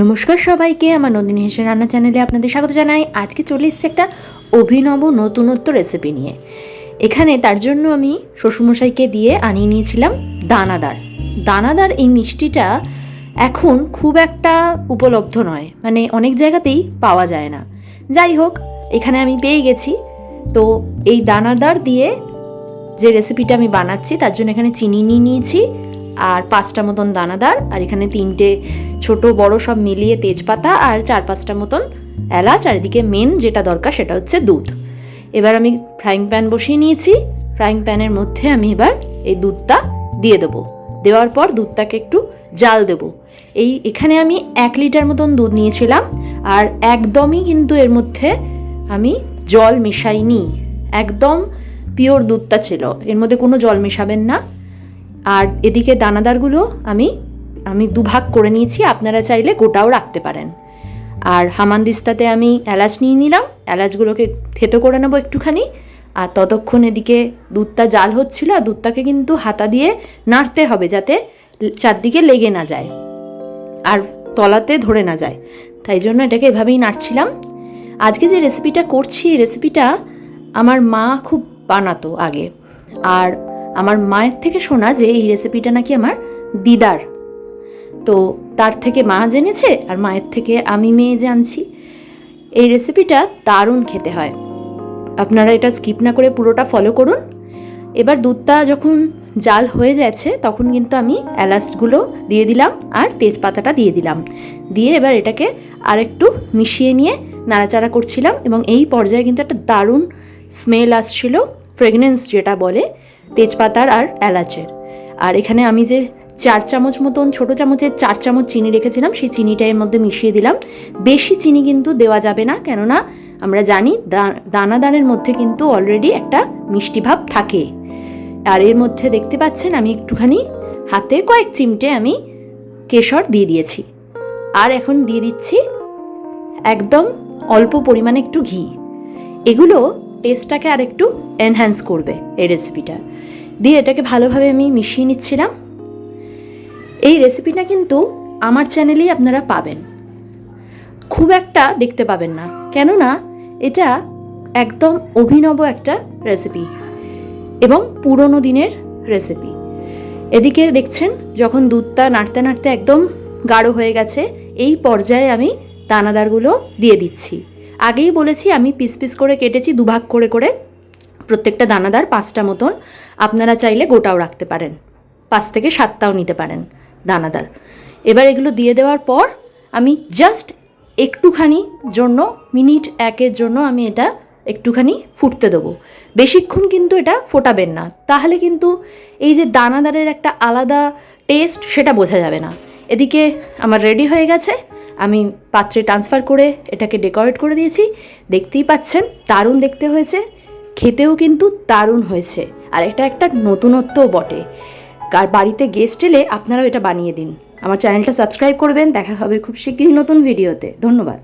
নমস্কার সবাইকে, আমার নন্দিনী হেসেল রান্না চ্যানেলে আপনাদের স্বাগত জানাই। আজকে চলে এসেছে একটা অভিনব নতুনত্ব রেসিপি নিয়ে। এখানে তার জন্য আমি শ্বশুরমশাইকে দিয়ে আনিয়ে নিয়েছিলাম দানাদার। দানাদার এই মিষ্টিটা এখন খুব একটা উপলব্ধ নয়, মানে অনেক জায়গাতেই পাওয়া যায় না। যাই হোক, এখানে আমি পেয়ে গেছি। তো এই দানাদার দিয়ে যে রেসিপিটা আমি বানাচ্ছি তার জন্য এখানে চিনি নিয়ে নিয়েছি আর 5টা মতন দানাদার, আর এখানে 3টে ছোট বড় সব মিলিয়ে তেজপাতা আর 4-5টা মতন এলাচ, আর এদিকে মেন যেটা দরকার সেটা হচ্ছে দুধ। এবার আমি ফ্রাইং প্যান বসিয়ে নিয়েছি। ফ্রাইং প্যানের মধ্যে আমি এবার এই দুধটা দিয়ে দেবো। দেওয়ার পর দুধটাকে একটু জাল দেবো। এখানে আমি 1 লিটার মতন দুধ নিয়েছিলাম, আর একদমই কিন্তু এর মধ্যে আমি জল মেশাইনি। একদম পিওর দুধটা ছিল, এর মধ্যে কোনো জল মেশাবেন না। আর এদিকে দানাদারগুলো আমি দুভাগ করে নিয়েছি, আপনারা চাইলে গোটাও রাখতে পারেন। আর হামানদিস্তাতে আমি এলাচ নিয়ে নিলাম, এলাচগুলোকে থেতো করে নেবো একটুখানি। আর ততক্ষণ এদিকে দুধটা জাল হচ্ছিল, আর দুধটাকে কিন্তু হাতা দিয়ে নাড়তে হবে যাতে চারদিকে লেগে না যায় আর তলাতে ধরে না যায়। তাই জন্য এটাকে এভাবেই নাড়ছিলাম। আজকে যে রেসিপিটা করছি, এই রেসিপিটা আমার মা খুব বানাতো আগে, আর আমার মায়ের থেকে শোনা যে এই রেসিপিটা নাকি আমার দিদার। তো তার থেকে মা জেনেছে, আর মায়ের থেকে আমি মেয়ে জানছি। এই রেসিপিটা দারুণ খেতে হয়, আপনারা এটা স্কিপ না করে পুরোটা ফলো করুন। এবার দুধটা যখন জাল হয়ে যাচ্ছে তখন কিন্তু আমি এলাচগুলো দিয়ে দিলাম আর তেজপাতাটা দিয়ে দিলাম। দিয়ে এবার এটাকে আরেকটু মিশিয়ে নিয়ে নাড়াচাড়া করছিলাম, এবং এই পর্যায়ে কিন্তু একটা দারুণ স্মেল আসছিল, ফ্রেগনেন্স যেটা বলে তেজপাতার আর এলাচের। আর এখানে আমি যে 4 চামচ মতন, ছোটো চামচের 4 চামচ চিনি রেখেছিলাম, সেই চিনিটা এর মধ্যে মিশিয়ে দিলাম। বেশি চিনি কিন্তু দেওয়া যাবে না, কেননা আমরা জানি দানাদারের মধ্যে কিন্তু অলরেডি একটা মিষ্টি ভাব থাকে। আর এর মধ্যে দেখতে পাচ্ছেন আমি একটুখানি হাতে কয়েক চিমটে আমি কেশর দিয়ে দিয়েছি। আর এখন দিয়ে দিচ্ছি একদম অল্প পরিমাণে একটু ঘি। এগুলো টেস্টটাকে আর একটু এনহ্যান্স করবে এই রেসিপিটা। দিয়ে এটাকে ভালোভাবে আমি মিশিয়ে নিচ্ছিলাম। এই রেসিপিটা কিন্তু আমার চ্যানেলেই আপনারা পাবেন, খুব একটা দেখতে পাবেন না, কেননা এটা একদম অভিনব একটা রেসিপি এবং পুরনো দিনের রেসিপি। এদিকে দেখছেন যখন দুধটা নাড়তে নাড়তে একদম গাঢ় হয়ে গেছে, এই পর্যায়ে আমি দানাদারগুলো দিয়ে দিচ্ছি। আগেই বলেছি আমি পিস পিস করে কেটেছি, দুভাগ করে করে। প্রত্যেকটা দানাদার 5টা মতন, আপনারা চাইলে গোটাও রাখতে পারেন, 5 থেকে 7টাও নিতে পারেন দানাদার। এবার এগুলো দিয়ে দেওয়ার পর আমি জাস্ট একটুখানি জন্য, মিনিট 1-এর জন্য আমি এটা একটুখানি ফুটতে দেবো। বেশিক্ষণ কিন্তু এটা ফোটাবেন না, তাহলে কিন্তু এই যে দানাদারের একটা আলাদা টেস্ট সেটা বোঝা যাবে না। এদিকে আমার রেডি হয়ে গেছে, আমি পাত্রে ট্রান্সফার করে এটাকে ডেকোরেট করে দিয়েছি। দেখতেই পাচ্ছেন দারুণ দেখতে হয়েছে, খেতেও কিন্তু দারুণ হয়েছে, আর এটা একটা নতুনত্বও বটে। আর বাড়িতে গেস্ট এলে আপনারাও এটা বানিয়ে দিন। আমার চ্যানেলটা সাবস্ক্রাইব করবেন। দেখা হবে খুব শিগগিরই নতুন ভিডিওতে। ধন্যবাদ।